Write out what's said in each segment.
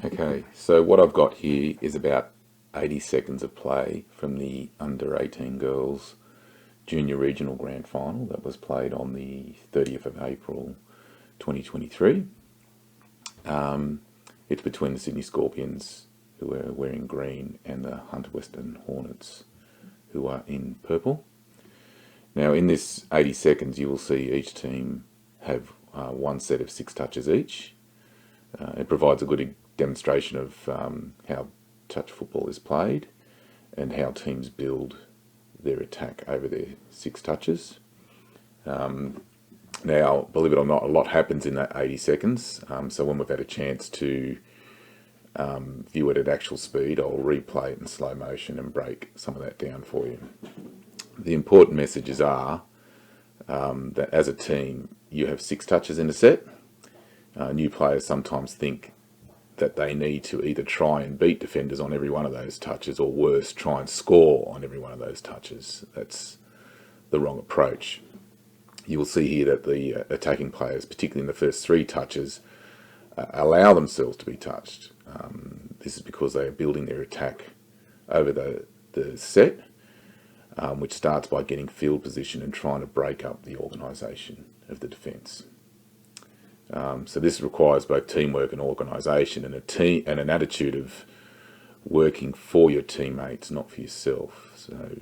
Okay, so what I've got here is about 80 seconds of play from the under 18 girls junior regional grand final that was played on the 30th of April 2023. It's between the Sydney Scorpions, who are wearing green, and the Hunter Western Hornets, who are in purple. Now in this 80 seconds you will see each team have one set of 6 touches each. It provides a good demonstration of how touch football is played and how teams build their attack over their 6 touches. Now, believe it or not, a lot happens in that 80 seconds. So when we've had a chance to view it at actual speed, I'll replay it in slow motion and break some of that down for you. The important messages are that as a team, you have 6 touches in a set. New players sometimes think that they need to either try and beat defenders on every one of those touches, or worse, try and score on every one of those touches. That's the wrong approach. You will see here that the attacking players, particularly in the first 3 touches, allow themselves to be touched. This is because they are building their attack over the set, which starts by getting field position and trying to break up the organisation of the defence. So this requires both teamwork and organisation, and an attitude of working for your teammates, not for yourself. So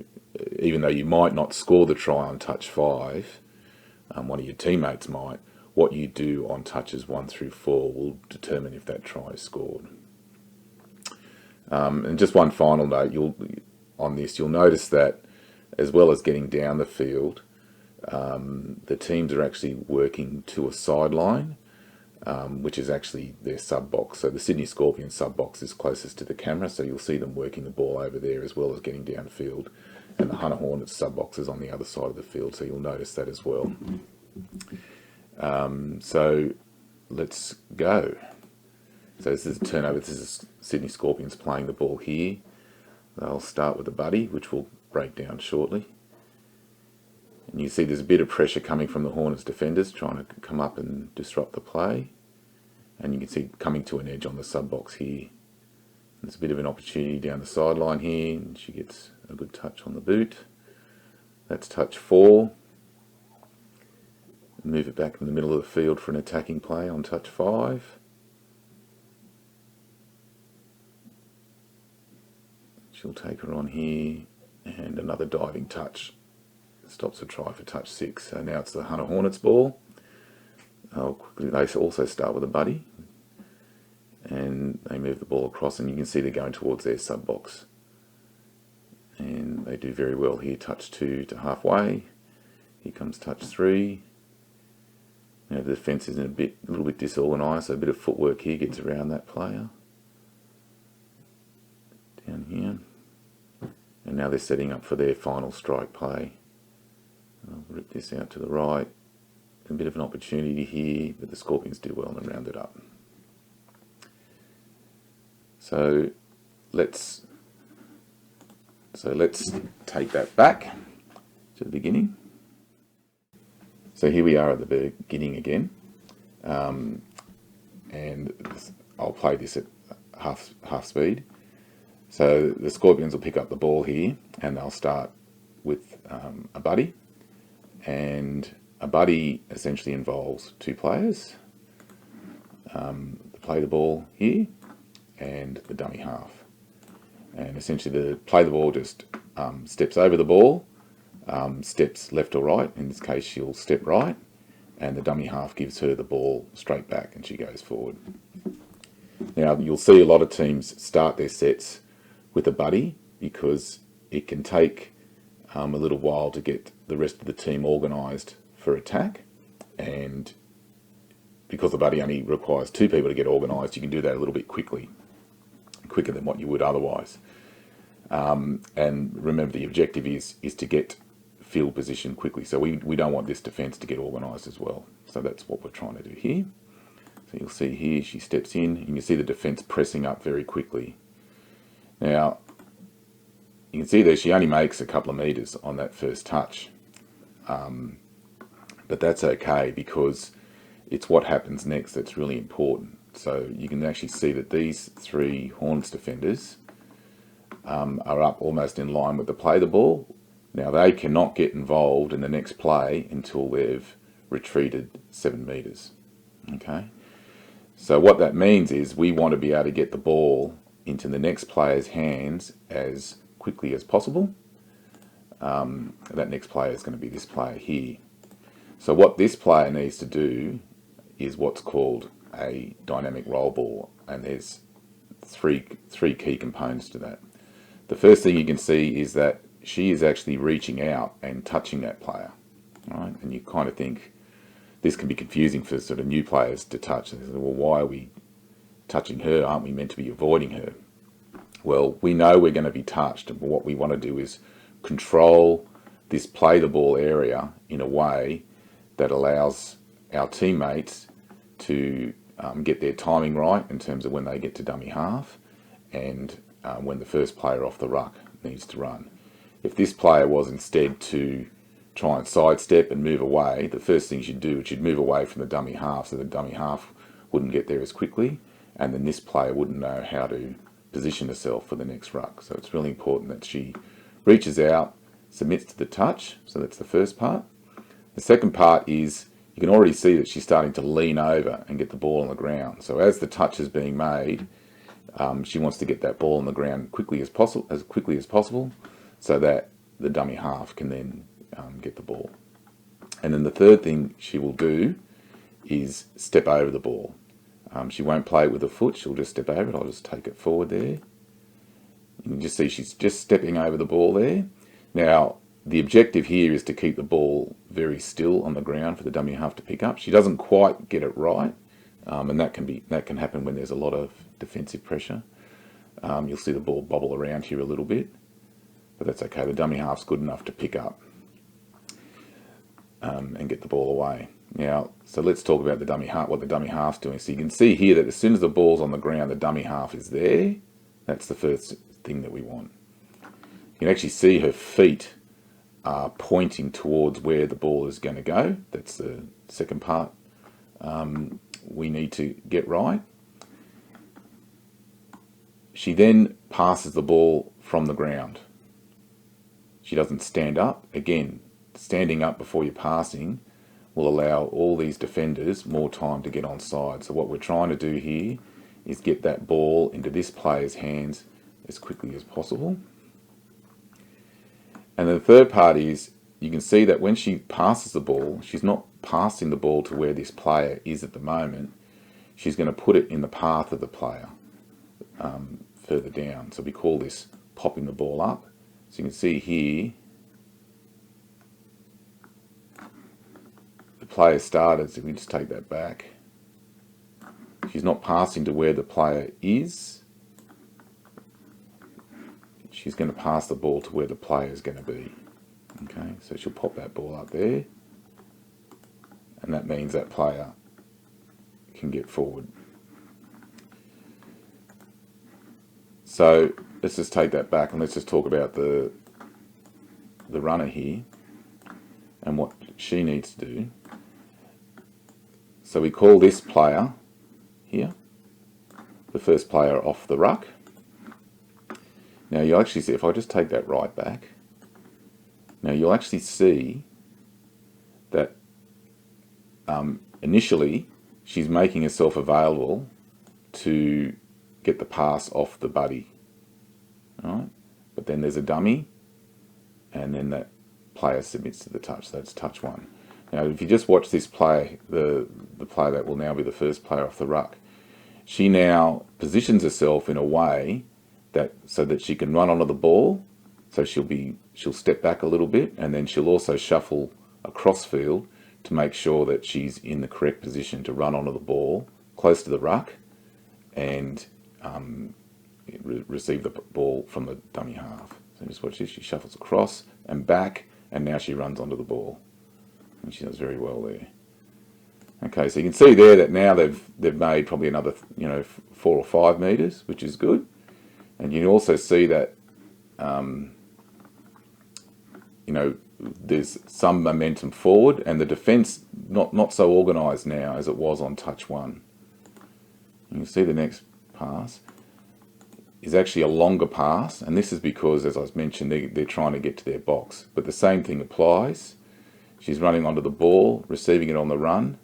even though you might not score the try on touch 5, one of your teammates might, what you do on touches 1 through 4 will determine if that try is scored. And just one final note you'll notice that as well as getting down the field, the teams are actually working to a sideline, which is actually their sub-box. So the Sydney Scorpion sub-box is closest to the camera, so you'll see them working the ball over there as well as getting downfield. And the Hunter Hornets sub-box is on the other side of the field, so you'll notice that as well. So let's go. So this is a turnover. This is Sydney Scorpions playing the ball here. They'll start with a buddy, which we'll break down shortly. And you see there's a bit of pressure coming from the Hornets defenders trying to come up and disrupt the play. And you can see coming to an edge on the sub-box here. There's a bit of an opportunity down the sideline here, and she gets a good touch on the boot. That's touch 4. Move it back in the middle of the field for an attacking play on touch 5. She'll take her on here, and another diving touch stops a try for touch 6. So now it's the Hunter Hornets ball. They also start with a buddy, and they move the ball across, and you can see they're going towards their sub-box. And they do very well here, touch 2 to halfway. Here comes touch 3. Now the defence is a little bit disorganised, so a bit of footwork here gets around that player. Down here. And now they're setting up for their final strike play. I'll rip this out to the right. A bit of an opportunity here, but the Scorpions do well and round it up. So let's take that back to the beginning. So here we are at the beginning again, and I'll play this at half speed. So the Scorpions will pick up the ball here, and they'll start with a buddy, and a buddy essentially involves 2 players. They play the ball here, and the dummy half. And essentially the play the ball just steps over the ball, steps left or right. In this case she'll step right, and the dummy half gives her the ball straight back and she goes forward. Now you'll see a lot of teams start their sets with a buddy because it can take a little while to get the rest of the team organised for attack, and because the buddy only requires 2 people to get organised, you can do that a little bit quicker than what you would otherwise. And remember, the objective is to get field position quickly, so we don't want this defence to get organised as well. So that's what we're trying to do here. So you'll see here she steps in, and you can see the defence pressing up very quickly. Now you can see there she only makes a couple of metres on that first touch, but that's okay because it's what happens next that's really important. So you can actually see that these three Hornets defenders are up almost in line with the play the ball. Now they cannot get involved in the next play until they've retreated 7 metres. Okay, so what that means is we want to be able to get the ball into the next player's hands as quickly as possible. That next player is going to be this player here. So what this player needs to do is what's called a dynamic roll ball, and there's three key components to that. The first thing you can see is that she is actually reaching out and touching that player, right? And you kind of think this can be confusing for sort of new players to touch. They say, well, why are we touching her? Aren't we meant to be avoiding her? Well, we know we're going to be touched, and what we want to do is control this play the ball area in a way that allows our teammates to get their timing right in terms of when they get to dummy half and when the first player off the ruck needs to run. If this player was instead to try and sidestep and move away, the first thing she'd do is she'd move away from the dummy half, so the dummy half wouldn't get there as quickly, and then this player wouldn't know how to position herself for the next ruck. So it's really important that she reaches out, submits to the touch. So that's the first part. The second part is you can already see that she's starting to lean over and get the ball on the ground. So as the touch is being made, she wants to get that ball on the ground as quickly as possible, so that the dummy half can then get the ball. And then the third thing she will do is step over the ball. She won't play it with her foot, she'll just step over it. I'll just take it forward there. You can just see she's just stepping over the ball there. Now, the objective here is to keep the ball very still on the ground for the dummy half to pick up. She doesn't quite get it right, and that can happen when there's a lot of defensive pressure. You'll see the ball bobble around here a little bit, but that's okay. The dummy half's good enough to pick up and get the ball away. Now, so let's talk about the dummy half, what the dummy half's doing. So you can see here that as soon as the ball's on the ground, the dummy half is there. That's the first thing that we want. You can actually see her feet are pointing towards where the ball is going to go. That's the second part we need to get right. She then passes the ball from the ground. She doesn't stand up. Again, standing up before you're passing will allow all these defenders more time to get onside. So what we're trying to do here is get that ball into this player's hands as quickly as possible. And the third part is you can see that when she passes the ball, she's not passing the ball to where this player is at the moment. She's going to put it in the path of the player further down. So we call this popping the ball up. So you can see here, the player started, so we just take that back. She's not passing to where the player is. She's going to pass the ball to where the player is going to be. Okay, so she'll pop that ball up there, and that means that player can get forward. So let's just take that back and let's just talk about the runner here and what she needs to do. So we call this player here the first player off the ruck. Now you'll actually see, if I just take that right back, now you'll actually see that initially she's making herself available to get the pass off the buddy. All right? But then there's a dummy, and then that player submits to the touch. So that's touch one. Now if you just watch this play, the player that will now be the first player off the ruck, she now positions herself in a way that so that she can run onto the ball. So she'll step back a little bit, and then she'll also shuffle across field to make sure that she's in the correct position to run onto the ball close to the ruck and receive the ball from the dummy half. So just watch this, she shuffles across and back, and now she runs onto the ball, and she does very well there. Okay, so you can see there that now they've made probably another 4 or 5 meters, which is good, and you can also see that there's some momentum forward, and the defence not so organised now as it was on touch one. And you'll see the next pass is actually a longer pass, and this is because, as I mentioned, they're trying to get to their box. But the same thing applies. She's running onto the ball, receiving it on the run,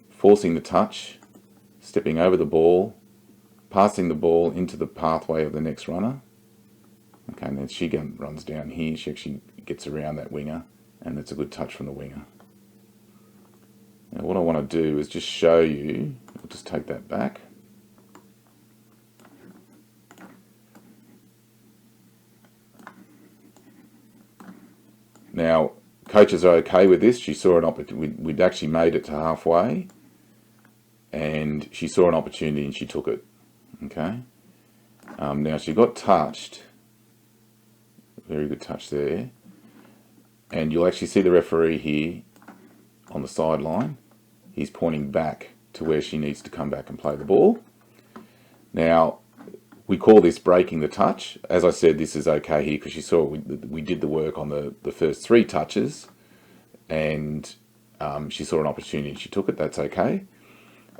forcing the touch, stepping over the ball, passing the ball into the pathway of the next runner. Okay, and then she runs down here. She actually gets around that winger, and it's a good touch from the winger. Now what I want to do is just show you, we'll just take that back. Now, coaches are okay with this. She saw an opportunity. We'd actually made it to halfway, and she saw an opportunity and she took it. Okay. Now she got touched. Very good touch there. And you'll actually see the referee here on the sideline. He's pointing back to where she needs to come back and play the ball. Now, we call this breaking the touch. As I said, this is okay here because you saw we did the work on the first 3 touches, and she saw an opportunity and she took it. That's okay.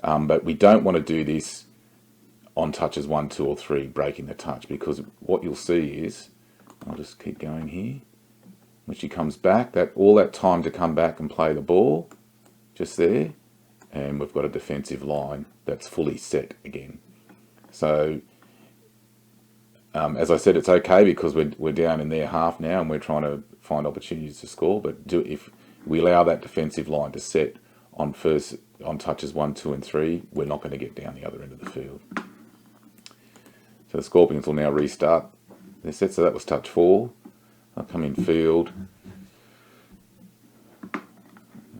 But we don't want to do this on touches 1, 2, or 3, breaking the touch, because what you'll see is, I'll just keep going here. When she comes back, all that time to come back and play the ball, just there, and we've got a defensive line that's fully set again. So, as I said, it's okay because we're down in their half now and we're trying to find opportunities to score. But if we allow that defensive line to set on touches 1, 2, and 3, we're not going to get down the other end of the field. So the Scorpions will now restart their set. So that was touch 4. I'll come in field.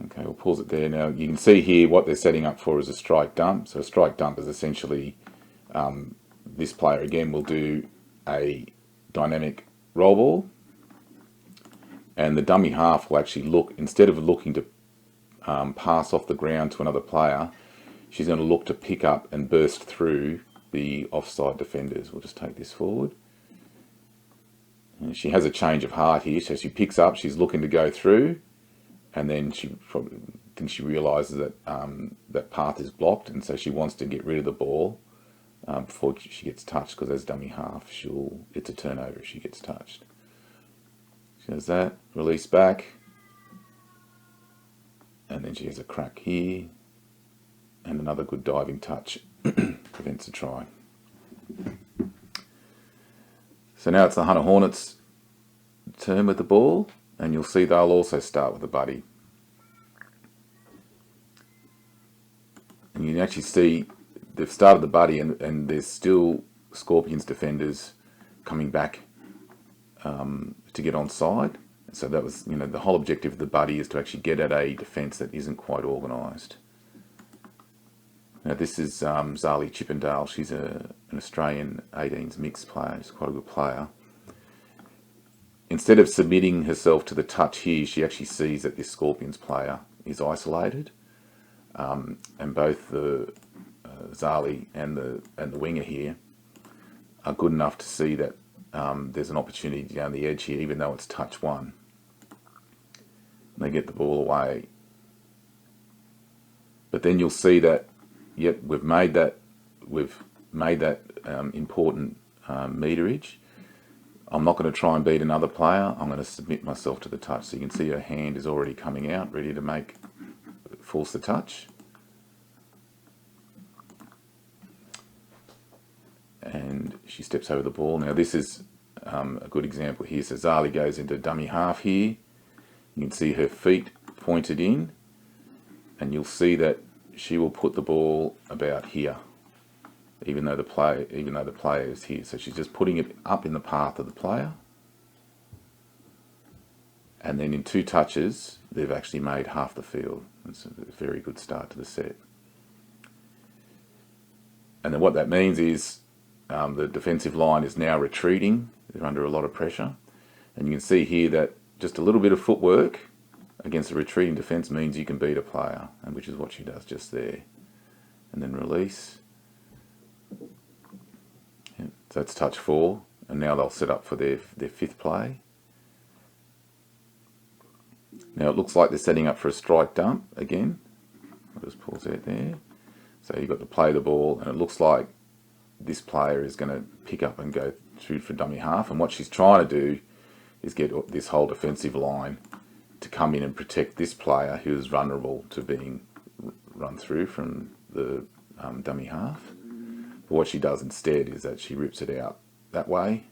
Okay, we'll pause it there. Now you can see here what they're setting up for is a strike dump. So a strike dump is essentially this player again will do a dynamic roll ball, and the dummy half will actually look, instead of looking to pass off the ground to another player, she's going to look to pick up and burst through the offside defenders. We'll just take this forward. And she has a change of heart here, so she picks up, she's looking to go through, and then she realises that that path is blocked, and so she wants to get rid of the ball before she gets touched, because as dummy half, it's a turnover if she gets touched. She does that, release back, and then she has a crack here, and another good diving touch prevents a try. So now it's the Hunter Hornets' turn with the ball, and you'll see they'll also start with a buddy. And you can actually see they've started the buddy, and there's still Scorpions defenders coming back to get onside. So that was, the whole objective of the buddy is to actually get at a defence that isn't quite organised. Now this is Zali Chippendale. She's an Australian 18s mixed player. She's quite a good player. Instead of submitting herself to the touch here, she actually sees that this Scorpions player is isolated, and both the Zali and the winger here are good enough to see that there's an opportunity down the edge here, even though it's touch 1. They get the ball away, but then you'll see that, yep, we've made that important meterage. I'm not going to try and beat another player. I'm going to submit myself to the touch. So you can see her hand is already coming out, ready to force the touch. And she steps over the ball. Now this is a good example here. So Zali goes into dummy half here. You can see her feet pointed in, and you'll see that she will put the ball about here, even though the player is here. So she's just putting it up in the path of the player, and then in 2 touches they've actually made half the field. It's a very good start to the set. And then what that means is the defensive line is now retreating. They're under a lot of pressure, and you can see here that just a little bit of footwork against a retreating defence means you can beat a player, and which is what she does just there. And then release. Yeah, so that's touch 4, and now they'll set up for their 5th play. Now it looks like they're setting up for a strike dump again. I'll just pause it there. So you've got to play the ball, and it looks like this player is going to pick up and go through for dummy half. And what she's trying to do is get this whole defensive line to come in and protect this player who is vulnerable to being run through from the dummy half. But what she does instead is that she rips it out that way,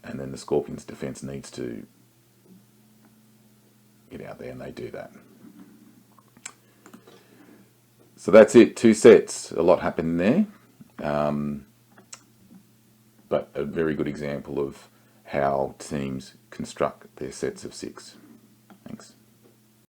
and then the Scorpions' defense needs to get out there, and they do that. So that's it, 2 sets. A lot happened there, but a very good example of how teams construct their sets of 6. Thanks.